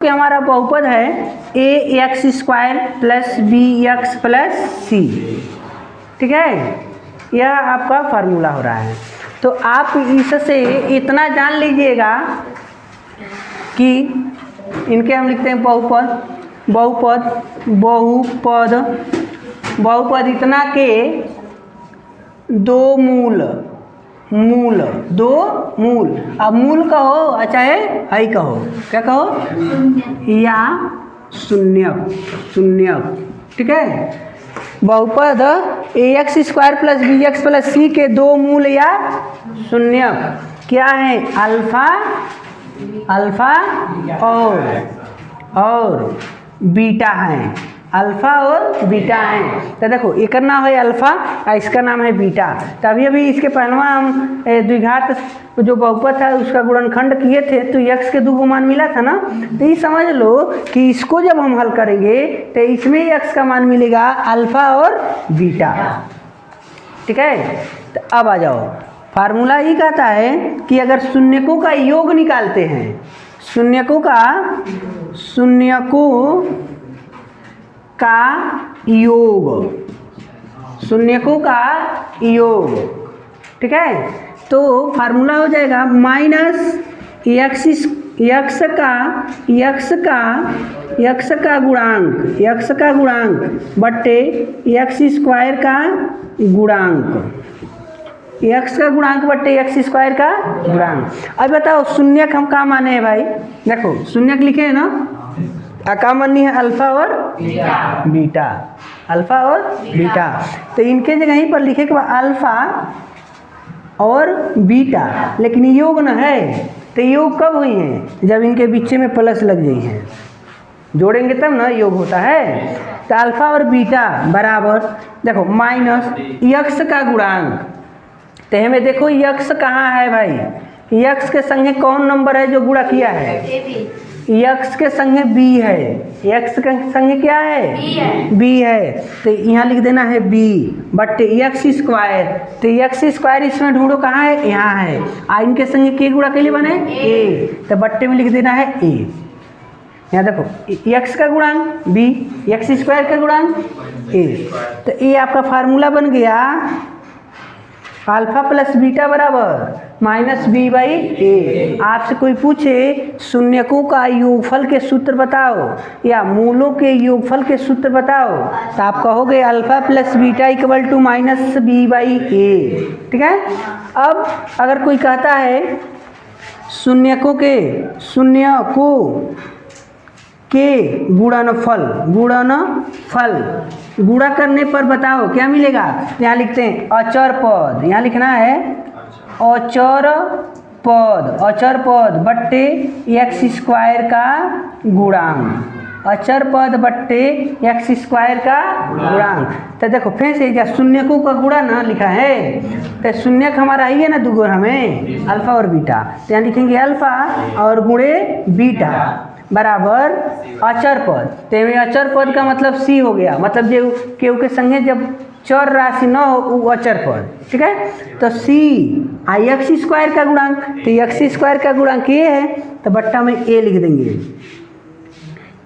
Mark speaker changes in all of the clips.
Speaker 1: कि हमारा बहुपद है A X square plus B X plus C. ठीक है, यह आपका फार्मूला हो रहा है। तो आप इससे इतना जान लीजिएगा कि इनके हम लिखते हैं बहुपद बहुपद बहुपद बहुपद इतना के दो मूल मूल दो मूल। अब मूल कहो चाहे हई कहो, क्या कहो, या शून्य शून्य। ठीक है, बहुपद A X square plus B X plus C के दो मूल या शून्य क्या है, अल्फा अल्फा और बीटा है, अल्फा और बीटा है। तो देखो एक नाम है अल्फा और इसका नाम है बीटा। तभी अभी इसके पहलवा हम द्विघात जो बहुपद था उसका गुणनखंड किए थे तो यक्स के दो मान मिला था ना। तो ये समझ लो कि इसको जब हम हल करेंगे तो इसमें यक्स का मान मिलेगा अल्फा और बीटा। ठीक है, तो अब आ जाओ, फार्मूला ये कहता है कि अगर शून्यकों का योग निकालते हैं, शून्यकों का योग, शून्यकों का योग। ठीक है, तो फार्मूला हो जाएगा माइनस यक्स का गुणांक बट्टे एक्स स्क्वायर का गुणांक, एक्स का गुणांक बट्टे एक्स स्क्वायर का गुणांक। अब बताओ शून्यक हम क्या माने हैं भाई, देखो शून्यक लिखे हैं ना, क्या माननी है, अल्फा और बीटा, अल्फा और बीटा। तो इनके जगह यहीं पर लिखे के बाद अल्फा और बीटा, लेकिन योग न है। तो योग कब हुई है, जब इनके बीच में प्लस लग गई है, जोड़ेंगे तब ना योग होता है। तो अल्फा और बीटा बराबर देखो माइनस यक्स का गुणांक। तो हमें देखो यक्स कहाँ है भाई, यक्स के संगे कौन नंबर है जो गुणा किया है, यक्स के संगे बी है, यक्स के संगे क्या है, बी है। तो यहाँ लिख देना है बी बट एक्स स्क्वायर। तो एक्स स्क्वायर इसमें ढूंढो कहाँ है, यहाँ है। आ इनके संगे के गुणा के लिए बने ए, तो बट्टे में लिख देना है ए। यहाँ देखो एक्स का गुणांक बी, एक्स स्क्वायर का गुणांक ए। तो ये आपका फार्मूला बन गया अल्फा प्लस बीटा बराबर माइनस बी बाई ए। आपसे कोई पूछे शून्यकों का योगफल के सूत्र बताओ या मूलों के योगफल के सूत्र बताओ, तो आप कहोगे alpha plus beta equal to minus B by A. ठीक है, अब अगर कोई कहता है शून्यकों के गुणनफल गुणा करने पर बताओ क्या मिलेगा। यहाँ लिखते हैं अचर पद, यहाँ लिखना है अचर पद बट्टे एक्स स्क्वायर का गुणांक, अचर पद बट्टे एक्स स्क्वायर का गुणांक। तो देखो फिर से क्या शून्यकों का गुणा ना लिखा है, तो शून्यक हमारा ही है ना दूगो हमें अल्फा और बीटा। तो यहाँ लिखेंगे अल्फा और गुणे बीटा बराबर अचर पद। तो अचर पद का मतलब सी हो गया, मतलब जो केहू के संगे जब चर राशि न हो वो अचर पद। ठीक है, तो सी आई एक्स स्क्वायर का गुणांक, तो एक्स स्क्वायर का गुणांक ये है तो बट्टा में ए लिख देंगे।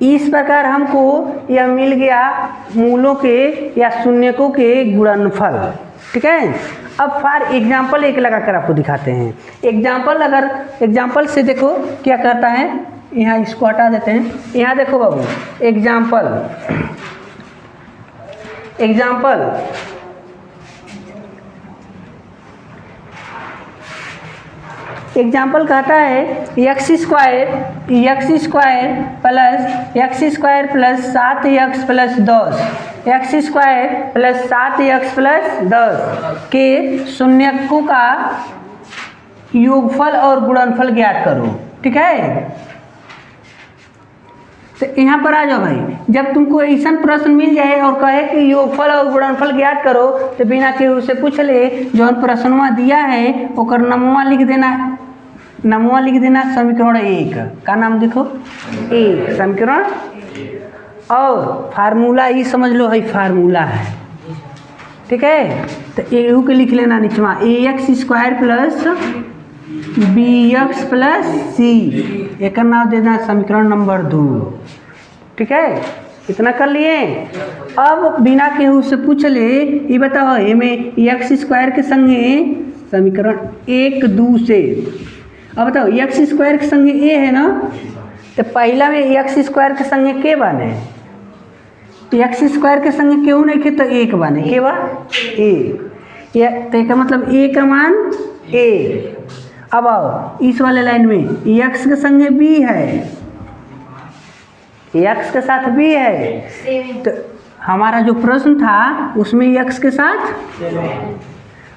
Speaker 1: इस प्रकार हमको यह मिल गया मूलों के या शून्यकों के गुणनफल। ठीक है, अब फॉर एग्जाम्पल एक लगा कर आपको दिखाते हैं। एग्जाम्पल से देखो क्या करता है, यहाँ इसको हटा देते हैं। यहाँ देखो बाबू एग्जाम्पल कहता है x square plus 7x plus 10, x square plus 7x plus 10 के शून्यकों का योगफल और गुणनफल ज्ञात करो। ठीक है, तो यहाँ पर आ जाओ भाई, जब तुमको ऐसा प्रश्न मिल जाए और कहे कि योगफल और गुणनफल ज्ञात करो, तो बिना केहू से पूछ ले जो प्रश्नवा दिया है ओकर नमवा लिख देना समीकरण 1 का नाम देखो 1 समीकरण, और फार्मूला ये समझ लो है फार्मूला है। ठीक है, तो एहू के लिख लेना नीचवा A X square plus B X plus C, एक नाम देना समीकरण नंबर 2। ठीक है, इतना कर लिए। अब बिना केहू से पूछ ले, ये बताओ एमे एक्स स्क्वायर के संगे समीकरण 1 2 से, अब बताओ एक्स स्क्वायर के संगे ए है ना, तो पहला में एक्स स्क्वायर के संगे के बने, एक्स स्क्वायर के संगे क्यों नहीं थे तो एक बने, के बा ए, तो का मतलब ए का मान ए। अब आओ इस वाले लाइन में एक्स के संगे बी है, एक्स के साथ बी है, तो हमारा जो प्रश्न था उसमें एक्स के साथ,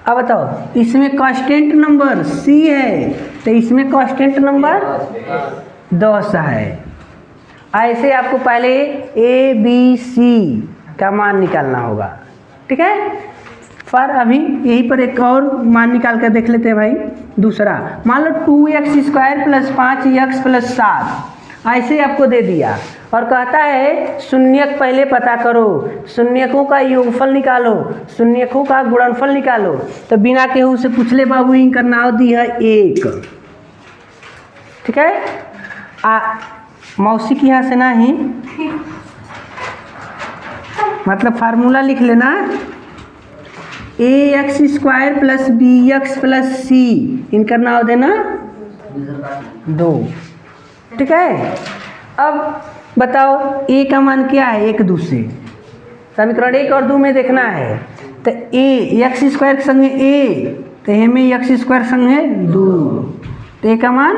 Speaker 1: अब बताओ इसमें कांस्टेंट नंबर सी है, तो इसमें कांस्टेंट नंबर 10 है। ऐसे आपको पहले ए बी सी का मान निकालना होगा। ठीक है, पर अभी यहीं पर एक और मान निकाल कर देख लेते हैं भाई। दूसरा मान लो 2x² + 5x + 7 ऐसे आपको दे दिया और कहता है शून्यक पहले पता करो, शून्यकों का योगफल निकालो, शून्यकों का गुणनफल निकालो। तो बिना केहू से पूछले बाबू इनका नाम दी है 1। ठीक है, मौसी की यहाँ से ना ही मतलब फार्मूला लिख लेना, ax² + bx + c, इनका नाम देना 2। ठीक है, अब बताओ ए का मान क्या है, 1 2 से समीकरण 1 और 2 में देखना है। तो ए x² के संगे ए, तो ए में x² संगे 2, तो ए का मान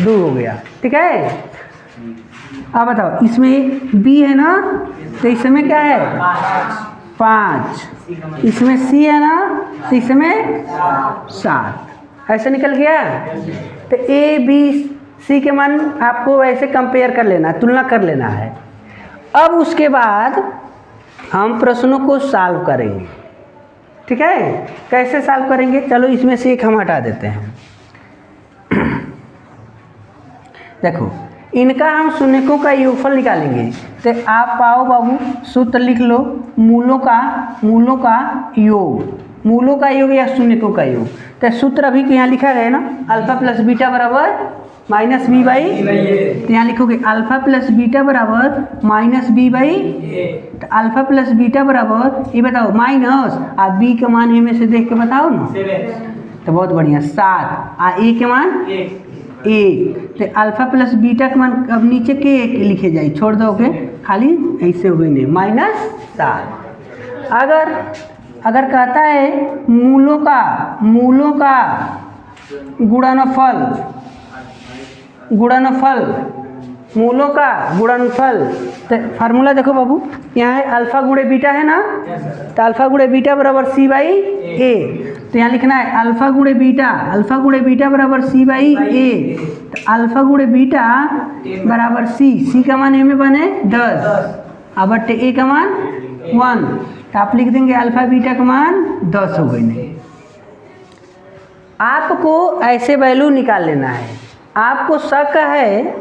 Speaker 1: 2 हो गया। ठीक है, अब बताओ इसमें b है ना, तो इसमें क्या है 5, इसमें c है ना, तो इसमें 7, ऐसे निकल गया। तो ए बी सी के मान आपको ऐसे कंपेयर कर लेना, तुलना कर लेना है। अब उसके बाद हम प्रश्नों को सॉल्व करेंगे। ठीक है, कैसे सॉल्व करेंगे, चलो इसमें से एक हम हटा देते हैं। देखो इनका हम शून्यकों का योगफल निकालेंगे, तो आप पाओ बाबू सूत्र लिख लो, मूलों का योग, मूलों का योग या शून्यकों का योग। तो सूत्र अभी यहाँ लिखा गया ना, अल्फा प्लस बीटा बराबर -b/, तो यहाँ लिखोगे अल्फा प्लस बीटा बराबर -b/, तो अल्फा प्लस बीटा बराबर ये बताओ माइनस आ बी के मान में से देख के बताओ ना, तो बहुत बढ़िया 7 आ ए के मान 1, तो अल्फा प्लस बीटा का मान अब नीचे के लिखे जाए, छोड़ दोगे खाली ऐसे हो गई -7। अगर कहता है मूलों का गुणनफल, मूलों का गुणनफल, तो फार्मूला देखो बाबू, यहाँ है अल्फा गुणे बीटा है ना, तो अल्फा गुणे बीटा बराबर c/a, तो यहाँ लिखना है अल्फा गुणे बीटा बराबर c/a, तो अल्फा गुणे बीटा बराबर c का मान ए में बने 10, अब बट्टे ए का मान 1, तो आप लिख देंगे अल्फा बीटा का मान 10 हो गई। आपको ऐसे वैल्यू निकाल लेना है। आपको शक है,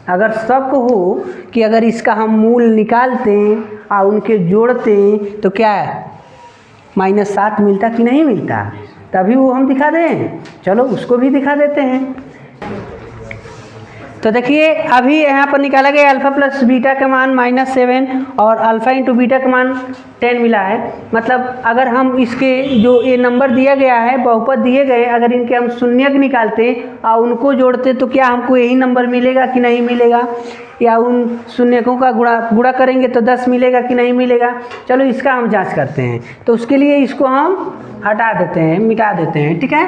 Speaker 1: अगर शक हो कि अगर इसका हम मूल निकालते और उनके जोड़ते तो क्या -7 मिलता कि नहीं मिलता, तभी वो हम दिखा दें। चलो उसको भी दिखा देते हैं। तो देखिए अभी यहाँ पर निकाला गया अल्फा प्लस बीटा का मान -7 और अल्फा इंटू बीटा का मान 10 मिला है। मतलब अगर हम इसके जो ये नंबर दिया गया है, बहुपद दिए गए, अगर इनके हम शून्यक निकालते और उनको जोड़ते तो क्या हमको यही नंबर मिलेगा कि नहीं मिलेगा, या उन शून्यकों का गुणा करेंगे तो 10 मिलेगा कि नहीं मिलेगा। चलो इसका हम जांच करते हैं। तो उसके लिए इसको हम हटा देते हैं, मिटा देते हैं। ठीक है,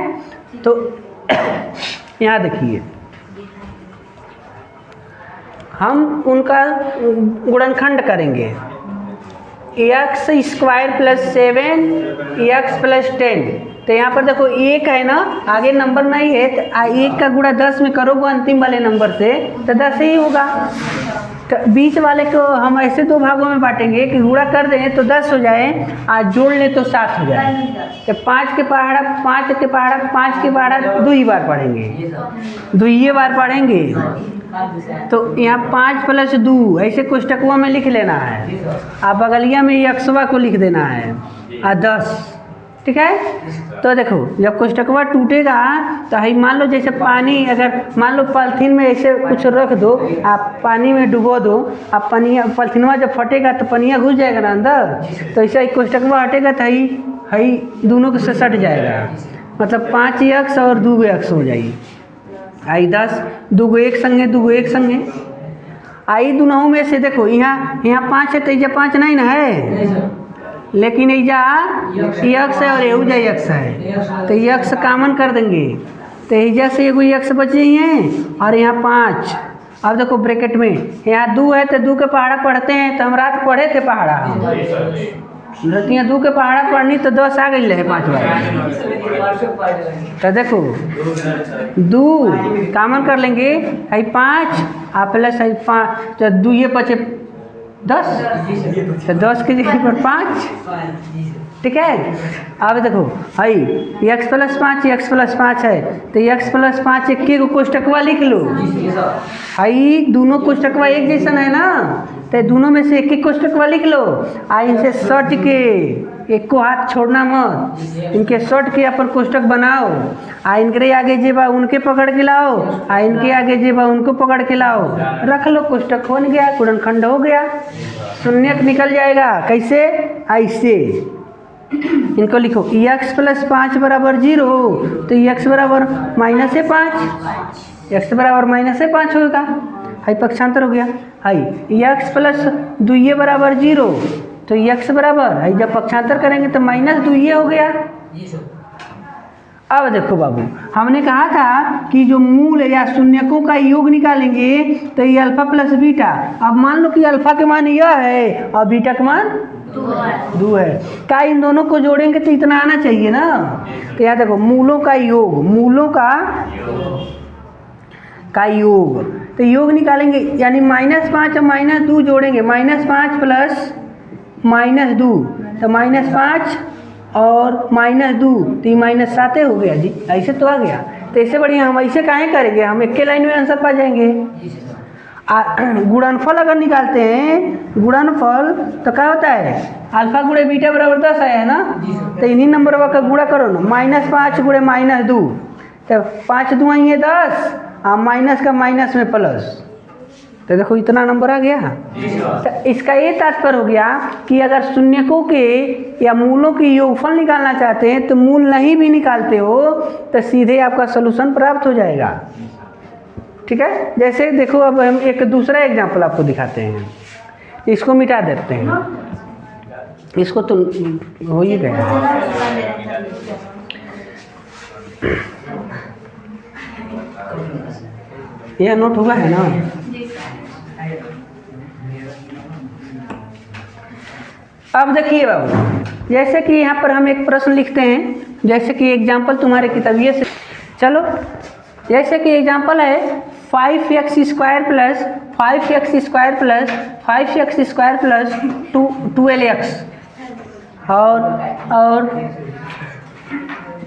Speaker 1: तो यहाँ देखिए हम उनका गुणनखंड करेंगे, x² + 7 x + 10। तो यहाँ पर देखो 1 है ना, आगे नंबर नहीं है, तो 1 का गुणा 10 में करोगे अंतिम वाले नंबर से तो 10 ही होगा। तो बीच वाले को हम ऐसे 2 भागों में बांटेंगे कि गुणा कर दें तो 10 हो जाए और जोड़ लें तो 7 हो जाए। तो 5 के पहाड़ा 2 ही बार पढ़ेंगे, 2 ही बार पढ़ेंगे। तो यहाँ 5 + 2 ऐसे कोष्टकों में लिख लेना है, आप बगलिया में यक्षवा को लिख देना है, और 10 ठीक है। तो देखो जब कोष्टकवा टूटेगा तो ही मान लो जैसे पानी, अगर मान लो पॉलिथीन में ऐसे कुछ रख दो, आप पानी में डुबो दो, आप पनिया पॉलिथीनवा जब फटेगा तो पनिया घुस जाएगा ना अंदर, तो ऐसे ही कोष्टकवा हटेगा तो ही दोनों के से सट जाएगा, मतलब 5x और 2x हो जाएगी। आई 10 2 एक संगे 2 एक संगे आई दोनों में से देखो यहाँ 5 है तो इजा 5 नहीं ना है, लेकिन इजा x है और एहुजा x है, तो x कॉमन कर देंगे तो इजा से एगो x बच जाइए और यहाँ 5। अब देखो ब्रैकेट में यहाँ 2 है तो 2 के पहाड़ा पढ़ते हैं, तो हम रात पढ़े थे पहाड़ा, यहाँ 2 के पहाड़ा पढ़नी तो 10 आ गई है 5 बार। तो देखो 2 कॉमन कर लेंगे, है 5 आ प्लस है 5, तो 2 ये बचे 10, तो 10 की जगह पर 5, ठीक है। अब देखो है x प्लस 5 है, तो x प्लस 5 एक को कोष्टकवा लिख लो, है दोनों कोष्टकवा एक जैसा है ना, तो दोनों में से एक कोष्टकवा लिख लो, आ इनसे सट के एक को हाथ छोड़ना मत, इनके सट के अपन कोष्टक बनाओ, आ इनके आगे जेबा उनके पकड़ के लाओ, आ इनके आगे जेबा उनको पकड़ के लाओ, रख लो, कोष्टक हो गया, गुणनखंड हो गया, शून्यक निकल जाएगा। कैसे? ऐसे इनको लिखो x प्लस 5 बराबर 0, तो x बराबर -5, x बराबर -5 होगा, हाई पक्षांतर हो गया। हाई x प्लस 2 बराबर 0, तो x बराबर है, जब पक्षांतर करेंगे तो -2 हो गया। अब देखो बाबू, हमने कहा था कि जो मूल या शून्यकों का योग निकालेंगे तो ये अल्फा प्लस बीटा। अब मान लो कि अल्फा के मान यह है और बीटा का मान 2 है, क्या इन दोनों को जोड़ेंगे तो इतना आना चाहिए ना। तो यहाँ देखो मूलों का योग, मूलों का योग, तो योग निकालेंगे यानी -5 और -2 जोड़ेंगे, -5 प्लस -2, तो -5 और -2, तो ये -7 हो गया जी, ऐसे तो आ गया। तो इससे बढ़िया हम ऐसे काहे करेंगे, हम एक के लाइन में आंसर पा जाएंगे। गुणनफल अगर निकालते हैं, गुणनफल तो क्या होता है, अल्फा गुणे बीटा बराबर 10 आया है ना, तो इन्हीं नंबर का गुणा करो ना, -5 गुणे -2, तो 5 2 है 10, और माइनस का माइनस में प्लस, तो देखो इतना नंबर आ गया। तो इसका ये तात्पर्य हो गया कि अगर शून्यकों के या मूलों की योगफल निकालना चाहते हैं तो मूल नहीं भी निकालते हो तो सीधे आपका सलूशन प्राप्त हो जाएगा, ठीक है। जैसे देखो अब हम एक दूसरा एग्जांपल आपको दिखाते हैं, इसको मिटा देते हैं, इसको तो हो ही गया। यह नोट हुआ है ना। अब देखिए बाबू, जैसे कि यहाँ पर हम एक प्रश्न लिखते हैं, जैसे कि एग्जाम्पल तुम्हारे किताबिये से, चलो जैसे कि एग्जाम्पल है 5x² plus 5x² plus 5x² plus 12x और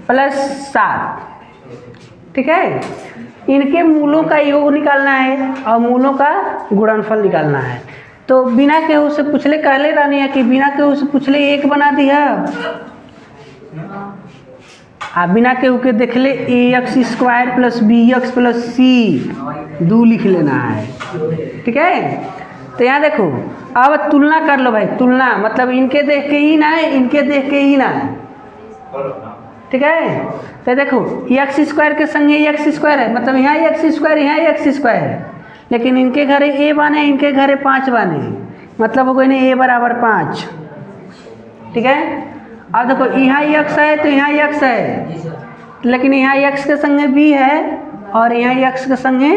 Speaker 1: प्लस 7, ठीक है। इनके मूलों का योग निकालना है और मूलों का गुणनफल निकालना है। तो बिना केहू से पूछले कहले रहनी है कि बिना केहू से पूछले 1 बना दिया, बिना केहू के देखले ax² plus bx plus c 2 लिख लेना है, ठीक है। तो यहाँ देखो अब तुलना कर लो भाई, तुलना मतलब इनके देख के ही ना है, इनके देख के ही ना है, ठीक है। तो देखो x² के संगे x² है, मतलब यहाँ x², यहाँ x², लेकिन इनके घरे a बाने, इनके घरे 5 बाने, मतलब हो गए ना a बराबर 5, ठीक है। अब देखो यहाँ x है तो यहाँ x है, लेकिन यहाँ x के संगे b है और यहाँ x के संगे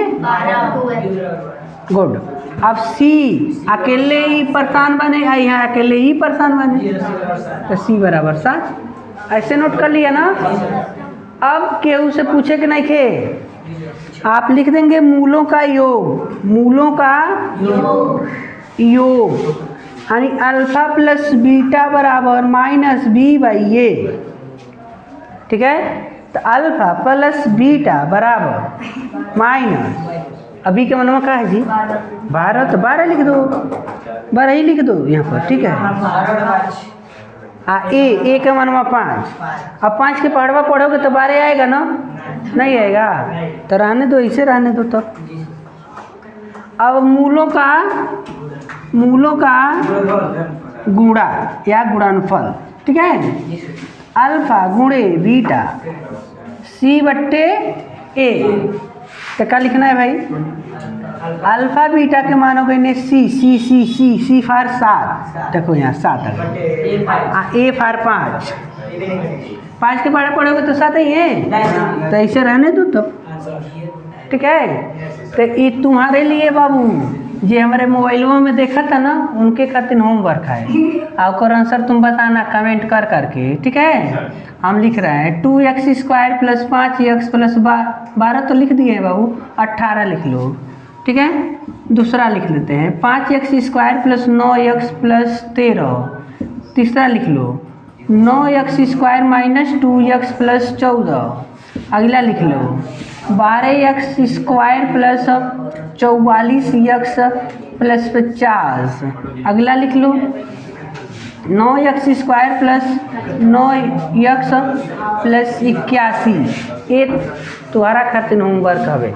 Speaker 1: गुड। अब c अकेले ही परसान बने, यहाँ अकेले ही परसान बने, तो c बराबर 7, ऐसे नोट कर लिया ना। अब केहू से पूछे कि नहीं खे, आप लिख देंगे मूलों का योग, मूलों का योग यानी अल्फा प्लस बीटा बराबर -b/a, ठीक है। तो अल्फा प्लस बीटा बराबर माइनस, अभी के मनवा का है जी 12, तो 12 लिख दो, 12 ही लिख दो यहाँ पर, ठीक है। ए का मनवा 5। अब 5 के पढ़वा पढ़ोगे तो 12 आएगा ना, नहीं आएगा, तो रहने दो, इसे रहने दो। तो अब मूलों का गुणा या गुणनफल, ठीक है, अल्फा गुणे बीटा सी बट्टे ए। तो क्या लिखना है भाई, अल्फा बीटा के मानोगे ने सी फार 7, देखो यहाँ 7 ए फार 5 के पढ़ा पढ़ोगे तो 7 ही है, तो ऐसे रहने दो। तो ठीक है, तो ये तुम्हारे लिए बाबू जे हमारे मोबाइलों में देखा था ना, उनके खातिर होमवर्क है, और आंसर तुम बताना कमेंट कर करके, ठीक है। हम लिख रहे हैं 2x² + 5x + 12 तो लिख दिए हैं बाबू, 18 लिख लो, ठीक है। दूसरा लिख लेते हैं 5x² + 9x + 13, तीसरा लिख लो 9x² - 2x + 14, अगला लिख लो 12x² + 44x + 50, अगला लिख लो 9x² + 9x + 81। ये तुम्हारा खातिर होमवर्क हवे।